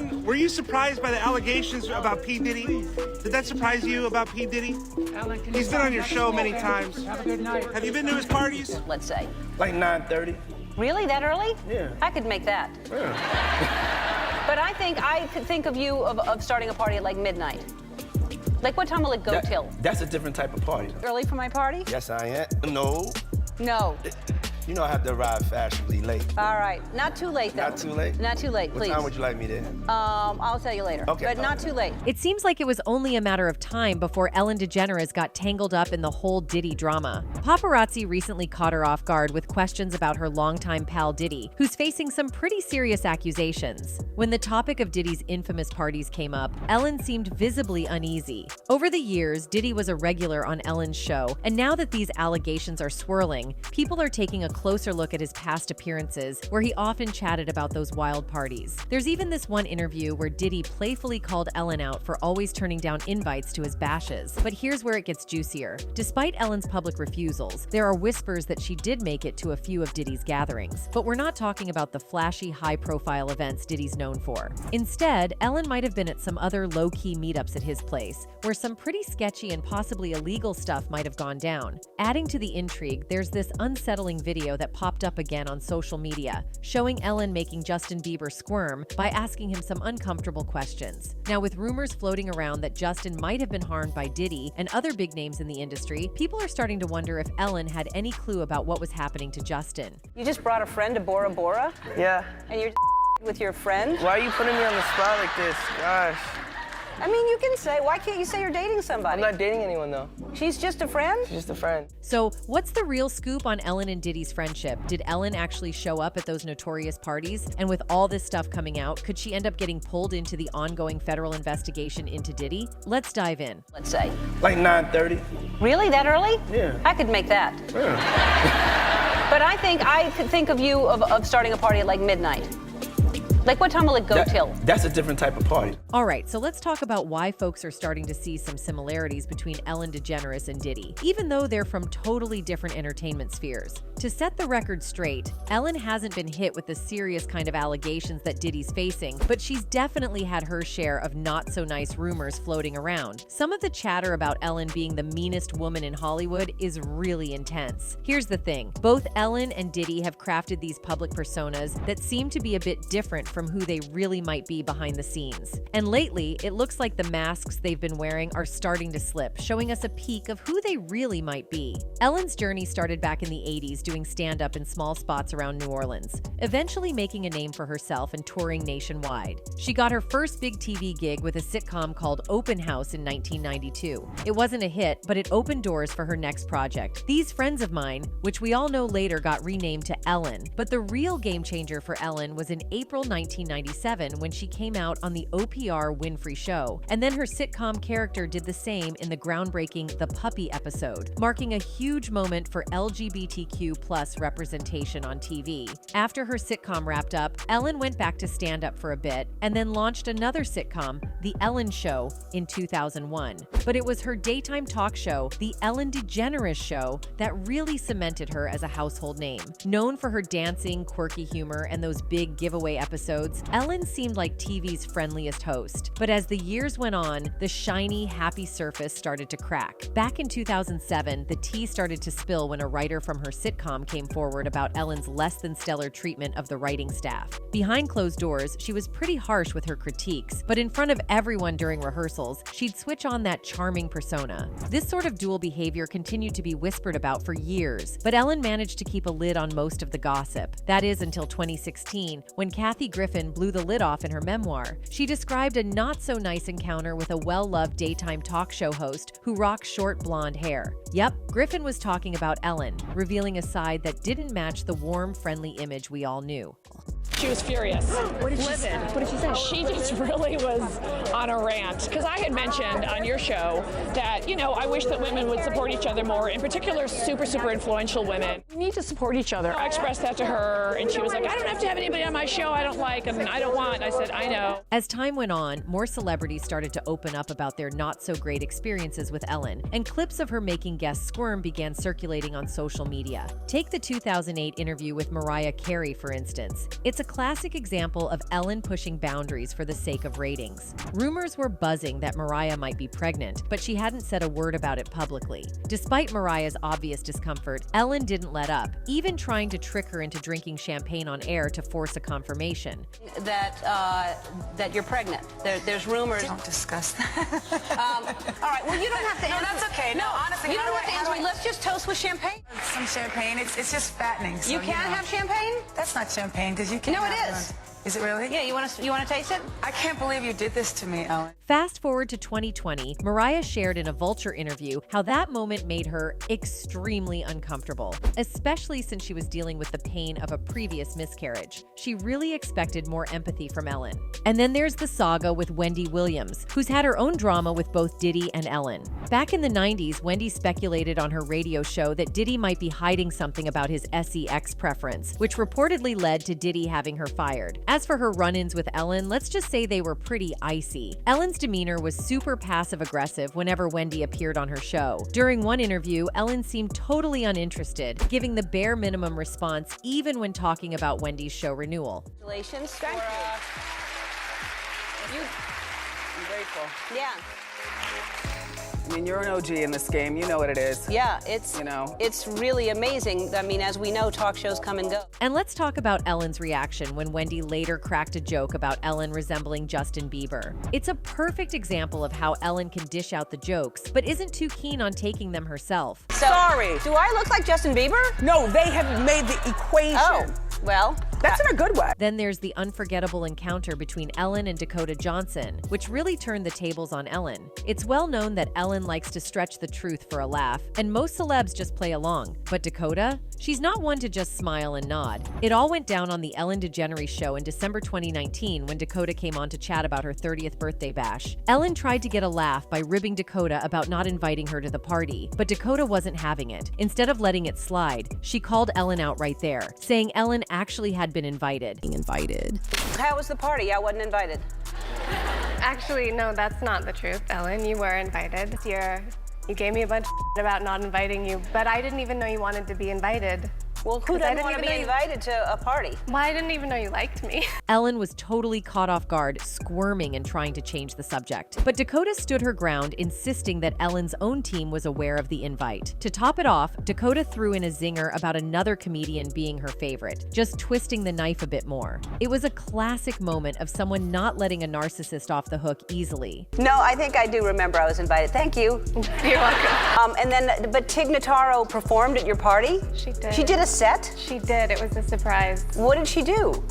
Ellen, were you surprised by the allegations about P. Diddy? Did that surprise you about P. Diddy? Ellen, He's been on your show many times. Have a good night. Have you been to his parties? Let's say. Like 9:30. Really? That early? Yeah. I could make that. Yeah. But I could think of you of starting a party at like midnight. Like what time will it go till? That's a different type of party. Early for my party? Yes, I am. No. No. You know I have to arrive fashionably late. All right. Not too late, though. Not too late? Not too late, please. What time would you like me there? I'll tell you later. Okay. But not too late. It seems like it was only a matter of time before Ellen DeGeneres got tangled up in the whole Diddy drama. Paparazzi recently caught her off guard with questions about her longtime pal Diddy, who's facing some pretty serious accusations. When the topic of Diddy's infamous parties came up, Ellen seemed visibly uneasy. Over the years, Diddy was a regular on Ellen's show, and now that these allegations are swirling, people are taking a closer look at his past appearances, where he often chatted about those wild parties. There's even this one interview where Diddy playfully called Ellen out for always turning down invites to his bashes. But here's where it gets juicier. Despite Ellen's public refusals, there are whispers that she did make it to a few of Diddy's gatherings. But we're not talking about the flashy, high-profile events Diddy's known for. Instead, Ellen might have been at some other low-key meetups at his place, where some pretty sketchy and possibly illegal stuff might have gone down. Adding to the intrigue, there's this unsettling video that popped up again on social media, showing Ellen making Justin Bieber squirm by asking him some uncomfortable questions. Now, with rumors floating around that Justin might have been harmed by Diddy and other big names in the industry, people are starting to wonder if Ellen had any clue about what was happening to Justin. You just brought a friend to Bora Bora? Yeah. And you're with your friend? Why are you putting me on the spot like this? Gosh. I mean, you can say, why can't you say you're dating somebody? I'm not dating anyone, though. She's just a friend? She's just a friend. So, what's the real scoop on Ellen and Diddy's friendship? Did Ellen actually show up at those notorious parties? And with all this stuff coming out, could she end up getting pulled into the ongoing federal investigation into Diddy? Let's dive in. Let's say. Like 9:30. Really? That early? Yeah. I could make that. Yeah. But I could think of you of starting a party at like midnight. Like what time will it go till? That's a different type of party. All right, so let's talk about why folks are starting to see some similarities between Ellen DeGeneres and Diddy, even though they're from totally different entertainment spheres. To set the record straight, Ellen hasn't been hit with the serious kind of allegations that Diddy's facing, but she's definitely had her share of not-so-nice rumors floating around. Some of the chatter about Ellen being the meanest woman in Hollywood is really intense. Here's the thing, both Ellen and Diddy have crafted these public personas that seem to be a bit different from who they really might be behind the scenes. And lately, it looks like the masks they've been wearing are starting to slip, showing us a peek of who they really might be. Ellen's journey started back in the 80s doing stand-up in small spots around New Orleans, eventually making a name for herself and touring nationwide. She got her first big TV gig with a sitcom called Open House in 1992. It wasn't a hit, but it opened doors for her next project, These Friends of Mine, which we all know later got renamed to Ellen. But the real game changer for Ellen was in April 1997 when she came out on the OPR Winfrey Show, and then her sitcom character did the same in the groundbreaking The Puppy episode, marking a huge moment for LGBTQ+ representation on TV. After her sitcom wrapped up, Ellen went back to stand-up for a bit and then launched another sitcom, The Ellen Show, in 2001. But it was her daytime talk show, The Ellen DeGeneres Show, that really cemented her as a household name. Known for her dancing, quirky humor, and those big giveaway episodes, Ellen seemed like TV's friendliest host. But as the years went on, the shiny, happy surface started to crack. Back in 2007, the tea started to spill when a writer from her sitcom came forward about Ellen's less-than-stellar treatment of the writing staff. Behind closed doors, she was pretty harsh with her critiques, but in front of everyone during rehearsals, she'd switch on that charming persona. This sort of dual behavior continued to be whispered about for years, but Ellen managed to keep a lid on most of the gossip. That is until 2016, when Kathy Griffin blew the lid off in her memoir. She described a not-so-nice encounter with a well-loved daytime talk show host who rocks short blonde hair. Yep, Griffin was talking about Ellen, revealing a side that didn't match the warm, friendly image we all knew. She was furious. What did she say? What did she say? She just really was on a rant. Because I had mentioned on your show that, you know, I wish that women would support each other more, in particular super influential women. We need to support each other. I expressed that to her, and she was like, I don't have to have anybody on my show I don't like, and I don't want. And I said, I know. As time went on, more celebrities started to open up about their not-so-great experiences with Ellen, and clips of her making guests squirm began circulating on social media. Take the 2008 interview with Mariah Carey, for instance. It's a classic example of Ellen pushing boundaries for the sake of ratings. Rumors were buzzing that Mariah might be pregnant, but she hadn't said a word about it publicly. Despite Mariah's obvious discomfort, Ellen didn't let up, even trying to trick her into drinking champagne on air to force a confirmation. That you're pregnant. There's rumors. Don't discuss that. All right, well, you don't have to No, answer. that's okay. No, honestly, You how don't do have to I- how answer do me. I- Let's just toast with champagne. Some champagne. It's just fattening. So, You can't have champagne? That's not champagne because you can't. No, it have is. Is it really? Yeah, you want to taste it? I can't believe you did this to me, Ellen. Fast forward to 2020, Mariah shared in a Vulture interview how that moment made her extremely uncomfortable, especially since she was dealing with the pain of a previous miscarriage. She really expected more empathy from Ellen. And then there's the saga with Wendy Williams, who's had her own drama with both Diddy and Ellen. Back in the 90s, Wendy speculated on her radio show that Diddy might be hiding something about his sex preference, which reportedly led to Diddy having her fired. As for her run-ins with Ellen, let's just say they were pretty icy. Ellen's demeanor was super passive-aggressive whenever Wendy appeared on her show. During one interview, Ellen seemed totally uninterested, giving the bare minimum response even when talking about Wendy's show renewal. Congratulations. Thank you. I'm grateful. Yeah. I mean, you're an OG in this game. You know what it is. Yeah, it's it's really amazing. I mean, as we know, talk shows come and go. And let's talk about Ellen's reaction when Wendy later cracked a joke about Ellen resembling Justin Bieber. It's a perfect example of how Ellen can dish out the jokes, but isn't too keen on taking them herself. So, Sorry. Do I look like Justin Bieber? No, they have made the equation. Oh, well. That's in a good way. Then there's the unforgettable encounter between Ellen and Dakota Johnson, which really turned the tables on Ellen. It's well known that Ellen likes to stretch the truth for a laugh, and most celebs just play along. But Dakota? She's not one to just smile and nod. It all went down on the Ellen DeGeneres show in December 2019 when Dakota came on to chat about her 30th birthday bash. Ellen tried to get a laugh by ribbing Dakota about not inviting her to the party, but Dakota wasn't having it. Instead of letting it slide, she called Ellen out right there, saying Ellen actually had been invited. How was the party? I wasn't invited. Actually, no, that's not the truth, Ellen. You were invited. You gave me a bunch of about not inviting you, but I didn't even know you wanted to be invited. Well, who doesn't want to be invited to a party? Well, I didn't even know you liked me. Ellen was totally caught off guard, squirming and trying to change the subject. But Dakota stood her ground, insisting that Ellen's own team was aware of the invite. To top it off, Dakota threw in a zinger about another comedian being her favorite, just twisting the knife a bit more. It was a classic moment of someone not letting a narcissist off the hook easily. No, I think I do remember I was invited. Thank you. You're welcome. But Tig Notaro performed at your party? She did. She did a set? She did. It was a surprise. What did she do?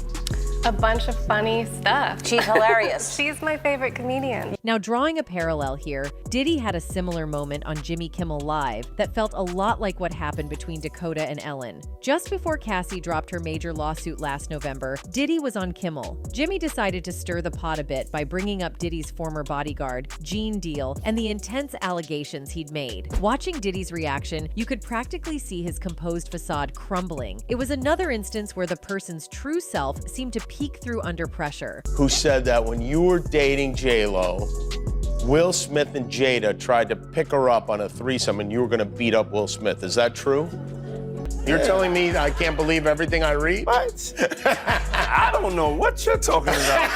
A bunch of funny stuff. She's hilarious. She's my favorite comedian. Now, drawing a parallel here, Diddy had a similar moment on Jimmy Kimmel Live that felt a lot like what happened between Dakota and Ellen. Just before Cassie dropped her major lawsuit last November, Diddy was on Kimmel. Jimmy decided to stir the pot a bit by bringing up Diddy's former bodyguard, Gene Deal, and the intense allegations he'd made. Watching Diddy's reaction, you could practically see his composed facade crumbling. It was another instance where the person's true self seemed to peek through under pressure. Who said that when you were dating J-Lo, Will Smith and Jada tried to pick her up on a threesome and you were gonna beat up Will Smith. Is that true? You're telling me I can't believe everything I read? What? I don't know what you're talking about.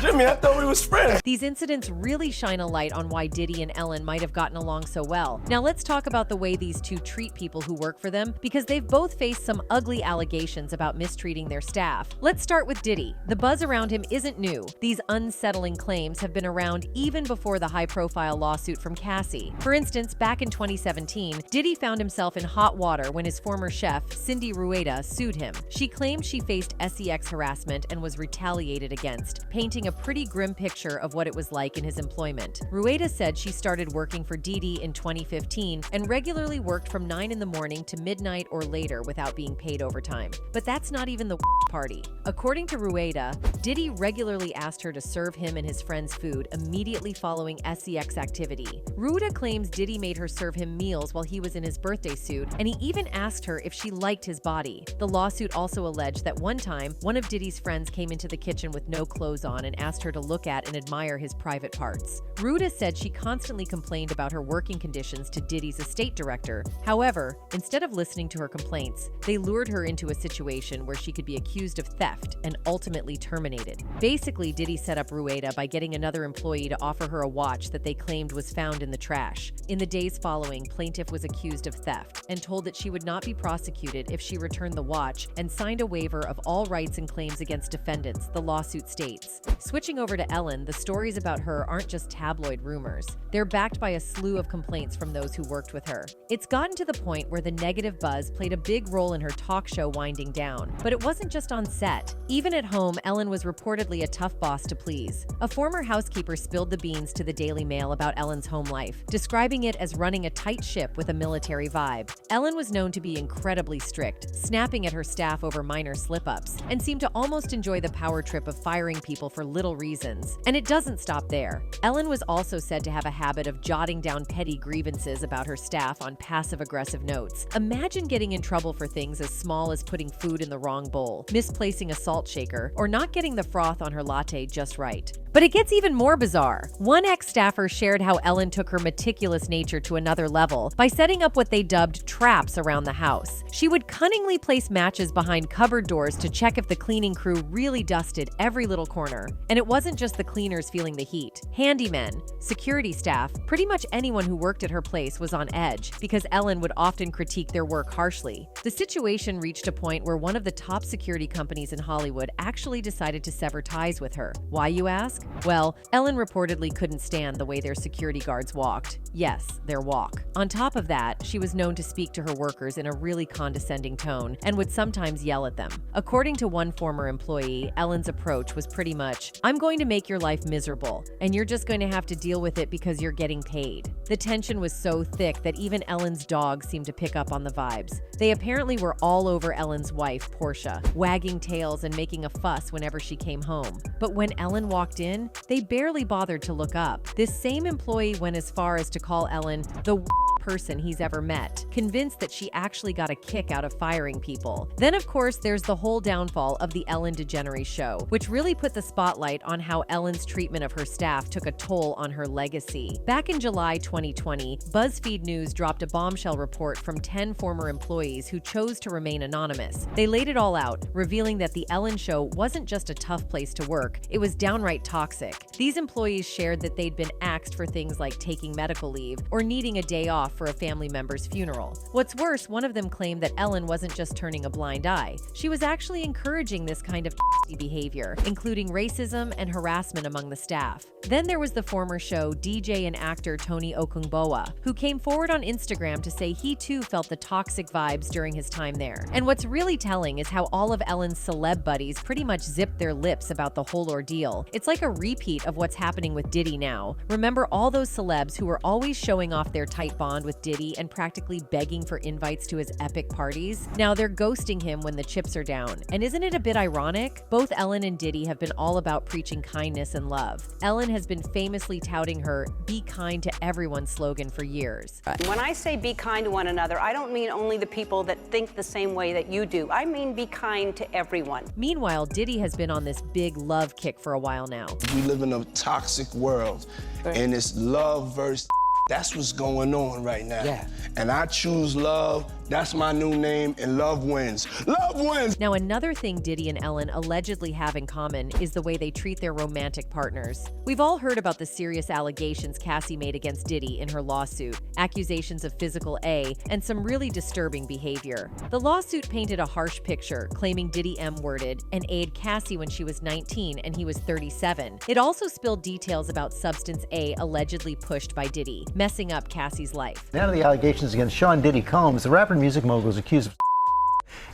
Jimmy, I thought we was friends. These incidents really shine a light on why Diddy and Ellen might have gotten along so well. Now let's talk about the way these two treat people who work for them, because they've both faced some ugly allegations about mistreating their staff. Let's start with Diddy. The buzz around him isn't new. These unsettling claims have been around even before the high-profile lawsuit from Cassie. For instance, back in 2017, Diddy found himself in hot water when his former chef, Cindy Rueda, sued him. She claimed she faced sex harassment and was retaliated against, painting a pretty grim picture of what it was like in his employment. Rueda said she started working for Diddy in 2015 and regularly worked from 9 in the morning to midnight or later without being paid overtime. But that's not even the party. According to Rueda, Diddy regularly asked her to serve him and his friends food immediately following sex activity. Ruda claims Diddy made her serve him meals while he was in his birthday suit, and he even asked her if she liked his body. The lawsuit also alleged that one time, one of Diddy's friends came into the kitchen with no clothes on and asked her to look at and admire his private parts. Ruda said she constantly complained about her working conditions to Diddy's estate director. However, instead of listening to her complaints, they lured her into a situation where she could be accused of theft and ultimately terminated. Basically, Diddy set up Rueda by getting another employee to offer her a watch that they claimed was found in the trash. In the days following, plaintiff was accused of theft and told that she would not be prosecuted if she returned the watch and signed a waiver of all rights and claims against defendants, the lawsuit states. Switching over to Ellen, the stories about her aren't just tabloid rumors. They're backed by a slew of complaints from those who worked with her. It's gotten to the point where the negative buzz played a big role in her talk show winding down. But it wasn't just on set. Even at home, Ellen was reportedly a tough boss to please. A former housekeeper spilled the beans to the Daily Mail about Ellen's home life, describing it as running a tight ship with a military vibe. Ellen was known to be incredibly strict, snapping at her staff over minor slip-ups, and seemed to almost enjoy the power trip of firing people for little reasons. And it doesn't stop there. Ellen was also said to have a habit of jotting down petty grievances about her staff on passive-aggressive notes. Imagine getting in trouble for things as small as putting food in the wrong bowl, misplacing a salt shaker, or not getting the froth on her latte just right. But it gets even more bizarre. One ex-staffer shared how Ellen took her meticulous nature to another level by setting up what they dubbed traps around the house. She would cunningly place matches behind cupboard doors to check if the cleaning crew really dusted every little corner. And it wasn't just the cleaners feeling the heat. Handymen, security staff, pretty much anyone who worked at her place was on edge because Ellen would often critique their work harshly. The situation reached a point where one of the top security companies in Hollywood actually decided to sever ties with her. Why, you ask? Well, Ellen reportedly couldn't stand the way their security guards walked. Yes, their walk. On top of that, she was known to speak to her workers in a really condescending tone and would sometimes yell at them. According to one former employee, Ellen's approach was pretty much, "I'm going to make your life miserable, and you're just going to have to deal with it because you're getting paid." The tension was so thick that even Ellen's dog seemed to pick up on the vibes. They apparently were all over Ellen's wife, Portia, wagging tails and making a fuss whenever she came home. But when Ellen walked in, they barely bothered to look up. This same employee went as far as to call Ellen the person he's ever met, convinced that she actually got a kick out of firing people. Then, of course, there's the whole downfall of the Ellen DeGeneres show, which really put the spotlight on how Ellen's treatment of her staff took a toll on her legacy. Back in July 2020, BuzzFeed News dropped a bombshell report from 10 former employees who chose to remain anonymous. They laid it all out, revealing that the Ellen show wasn't just a tough place to work, it was downright toxic. These employees shared that they'd been axed for things like taking medical leave or needing a day off for a family member's funeral. What's worse, one of them claimed that Ellen wasn't just turning a blind eye. She was actually encouraging this kind of behavior, including racism and harassment among the staff. Then there was the former show DJ and actor Tony Okungbowa, who came forward on Instagram to say he too felt the toxic vibes during his time there. And what's really telling is how all of Ellen's celeb buddies pretty much zipped their lips about the whole ordeal. It's like a repeat of what's happening with Diddy now. Remember all those celebs who were always showing off their tight bond with Diddy and practically begging for invites to his epic parties? Now they're ghosting him when the chips are down. And isn't it a bit ironic? Both Ellen and Diddy have been all about preaching kindness and love. Ellen has been famously touting her "Be kind to everyone" slogan for years. When I say be kind to one another, I don't mean only the people that think the same way that you do. I mean be kind to everyone. Meanwhile, Diddy has been on this big love kick for a while now. We live in a toxic world, and it's love versus that's what's going on right now. Yeah. And I choose love. That's my new name, and love wins. Love wins! Now, another thing Diddy and Ellen allegedly have in common is the way they treat their romantic partners. We've all heard about the serious allegations Cassie made against Diddy in her lawsuit, accusations of physical and some really disturbing behavior. The lawsuit painted a harsh picture, claiming Diddy M-worded and A'd Cassie when she was 19 and he was 37. It also spilled details about substance A allegedly pushed by Diddy, messing up Cassie's life. Now to the allegations against Sean Diddy Combs. The rapper and music mogul is accused of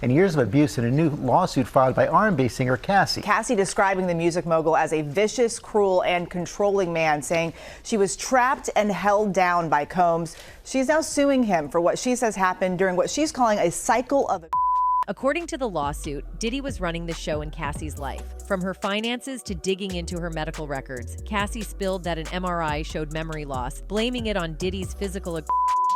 and years of abuse in a new lawsuit filed by R&B singer Cassie. Cassie describing the music mogul as a vicious, cruel, and controlling man, saying she was trapped and held down by Combs. She's now suing him for what she says happened during what she's calling a cycle of According to the lawsuit, Diddy was running the show in Cassie's life. From her finances to digging into her medical records, Cassie spilled that an MRI showed memory loss, blaming it on Diddy's physical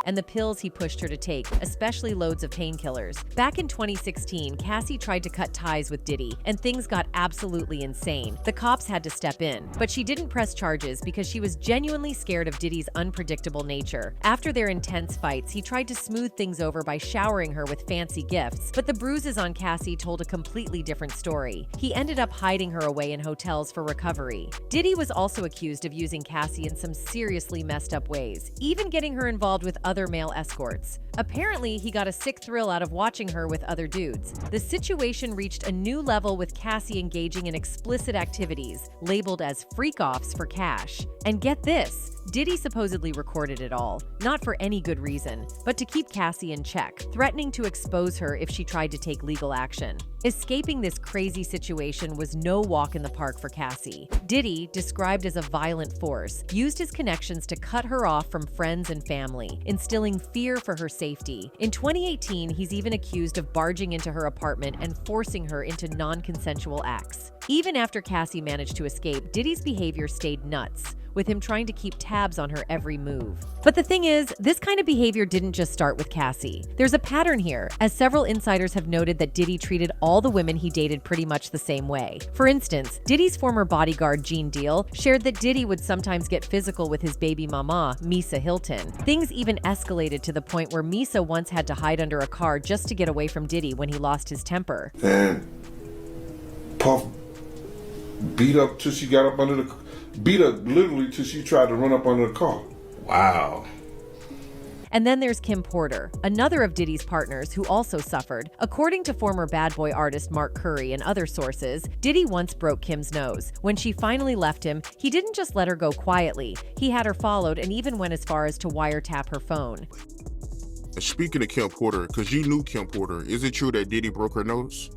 and the pills he pushed her to take, especially loads of painkillers. Back in 2016, Cassie tried to cut ties with Diddy, and things got absolutely insane. The cops had to step in, but she didn't press charges because she was genuinely scared of Diddy's unpredictable nature. After their intense fights, he tried to smooth things over by showering her with fancy gifts, but the bruises on Cassie told a completely different story. He ended up hiding her away in hotels for recovery. Diddy was also accused of using Cassie in some seriously messed up ways, even getting her involved with other male escorts. Apparently, he got a sick thrill out of watching her with other dudes. The situation reached a new level with Cassie engaging in explicit activities, labeled as freak-offs for cash. And get this, Diddy supposedly recorded it all, not for any good reason, but to keep Cassie in check, threatening to expose her if she tried to take legal action. Escaping this crazy situation was no walk in the park for Cassie. Diddy, described as a violent force, used his connections to cut her off from friends and family, instilling fear for her safety. In 2018, he's even accused of barging into her apartment and forcing her into non-consensual acts. Even after Cassie managed to escape, Diddy's behavior stayed nuts, with him trying to keep tabs on her every move. But the thing is, this kind of behavior didn't just start with Cassie. There's a pattern here, as several insiders have noted that Diddy treated all the women he dated pretty much the same way. For instance, Diddy's former bodyguard, Gene Deal, shared that Diddy would sometimes get physical with his baby mama, Misa Hilton. Things even escalated to the point where Misa once had to hide under a car just to get away from Diddy when he lost his temper. And Puff beat up till she got up under the beat up literally till she tried to run up under the car. Wow. And then there's Kim Porter, another of Diddy's partners who also suffered. According to former Bad Boy artist Mark Curry and other sources, Diddy once broke Kim's nose. When she finally left him, he didn't just let her go quietly. He had her followed and even went as far as to wiretap her phone. Speaking of Kim Porter, because you knew Kim Porter, is it true that Diddy broke her nose?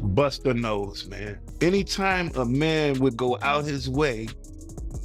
Bust a nose, man. Anytime a man would go out his way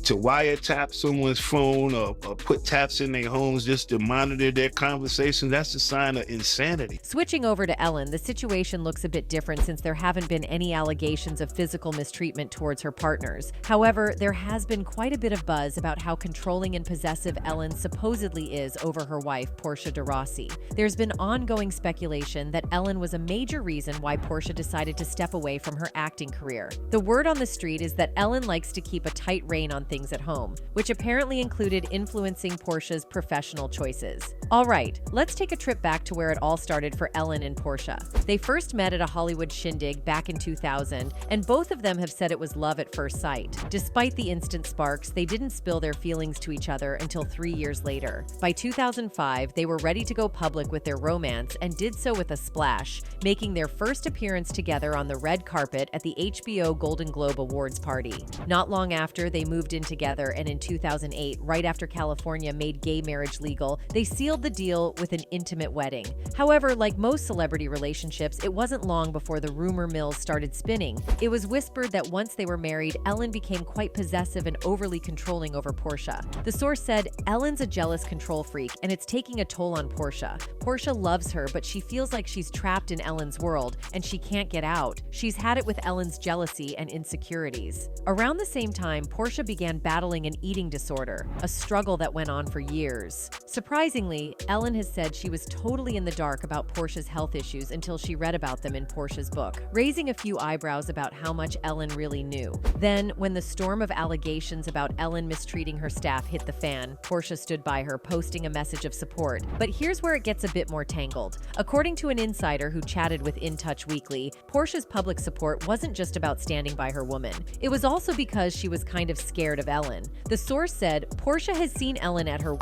to wiretap someone's phone or put taps in their homes just to monitor their conversation, that's a sign of insanity. Switching over to Ellen, the situation looks a bit different since there haven't been any allegations of physical mistreatment towards her partners. However, there has been quite a bit of buzz about how controlling and possessive Ellen supposedly is over her wife, Portia de Rossi. There's been ongoing speculation that Ellen was a major reason why Portia decided to step away from her acting career. The word on the street is that Ellen likes to keep a tight rein on things at home, which apparently included influencing Portia's professional choices. All right, let's take a trip back to where it all started for Ellen and Portia. They first met at a Hollywood shindig back in 2000, and both of them have said it was love at first sight. Despite the instant sparks, they didn't spill their feelings to each other until 3 years later. By 2005, they were ready to go public with their romance and did so with a splash, making their first appearance together on the red carpet at the HBO Golden Globe Awards party. Not long after, they moved in together, and in 2008, right after California made gay marriage legal, they sealed the deal with an intimate wedding. However, like most celebrity relationships, it wasn't long before the rumor mills started spinning. It was whispered that once they were married, Ellen became quite possessive and overly controlling over Portia. The source said, "Ellen's a jealous control freak, and it's taking a toll on Portia. Portia loves her, but she feels like she's trapped in Ellen's world, and she can't get out. She's had it with Ellen's jealousy and insecurities." Around the same time, Portia began battling an eating disorder, a struggle that went on for years. Surprisingly, Ellen has said she was totally in the dark about Portia's health issues until she read about them in Portia's book, raising a few eyebrows about how much Ellen really knew. Then, when the storm of allegations about Ellen mistreating her staff hit the fan, Portia stood by her, posting a message of support. But here's where it gets a bit more tangled. According to an insider who chatted with In Touch Weekly, Portia's public support wasn't just about standing by her woman. It was also because she was kind of scared of Ellen. The source said, "Portia has seen Ellen at her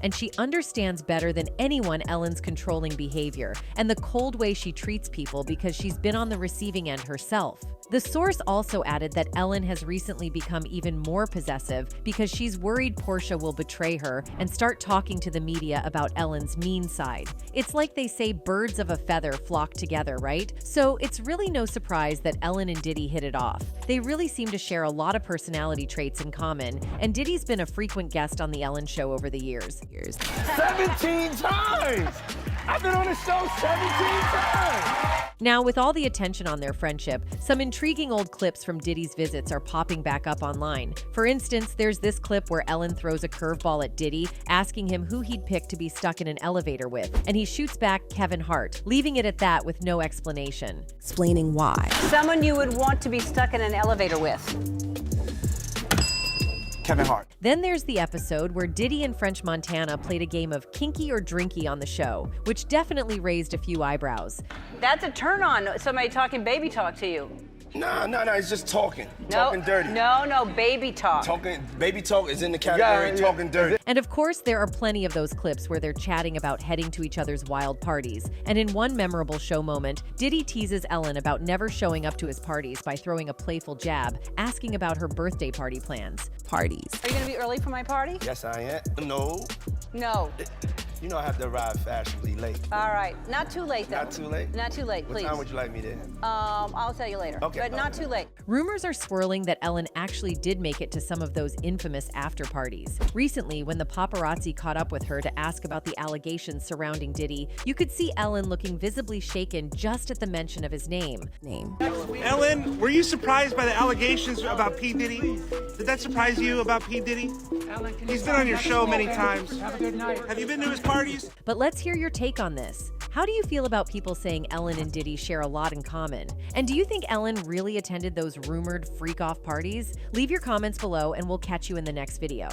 and she understands better than anyone Ellen's controlling behavior and the cold way she treats people because she's been on the receiving end herself." The source also added that Ellen has recently become even more possessive because she's worried Portia will betray her and start talking to the media about Ellen's mean side. It's like they say birds of a feather flock together, right? So it's really no surprise that Ellen and Diddy hit it off. They really seem to share a lot of personality traits in common, and Diddy's been a frequent guest on The Ellen Show over the years. 17 times! I've been on the show 17 times. Now, with all the attention on their friendship, some intriguing old clips from Diddy's visits are popping back up online. For instance, there's this clip where Ellen throws a curveball at Diddy, asking him who he'd pick to be stuck in an elevator with, and he shoots back Kevin Hart, leaving it at that with no explanation. Explaining why. Someone you would want to be stuck in an elevator with. Kevin Hart. Then there's the episode where Diddy and French Montana played a game of kinky or drinky on the show, which definitely raised a few eyebrows. That's a turn on, somebody talking baby talk to you. No, it's just talking. Talking dirty. No, baby talk. Baby talk is in the category talking dirty. And of course, there are plenty of those clips where they're chatting about heading to each other's wild parties. And in one memorable show moment, Diddy teases Ellen about never showing up to his parties by throwing a playful jab, asking about her birthday party plans. Parties. Are you gonna be early for my party? Yes, I am. No. No. You know I have to arrive fashionably late. All right, not too late though. Not too late? Not too late, please. What time would you like me there? I'll tell you later. Okay. But not too late. Rumors are swirling that Ellen actually did make it to some of those infamous after parties. Recently, when the paparazzi caught up with her to ask about the allegations surrounding Diddy, you could see Ellen looking visibly shaken just at the mention of his name. Ellen, were you surprised by the allegations about P. Diddy? Did that surprise you about P. Diddy? He's been on your show many times. Have a good night. Have you been to his parties? But let's hear your take on this. How do you feel about people saying Ellen and Diddy share a lot in common? And do you think Ellen really attended those rumored freak-off parties? Leave your comments below and we'll catch you in the next video.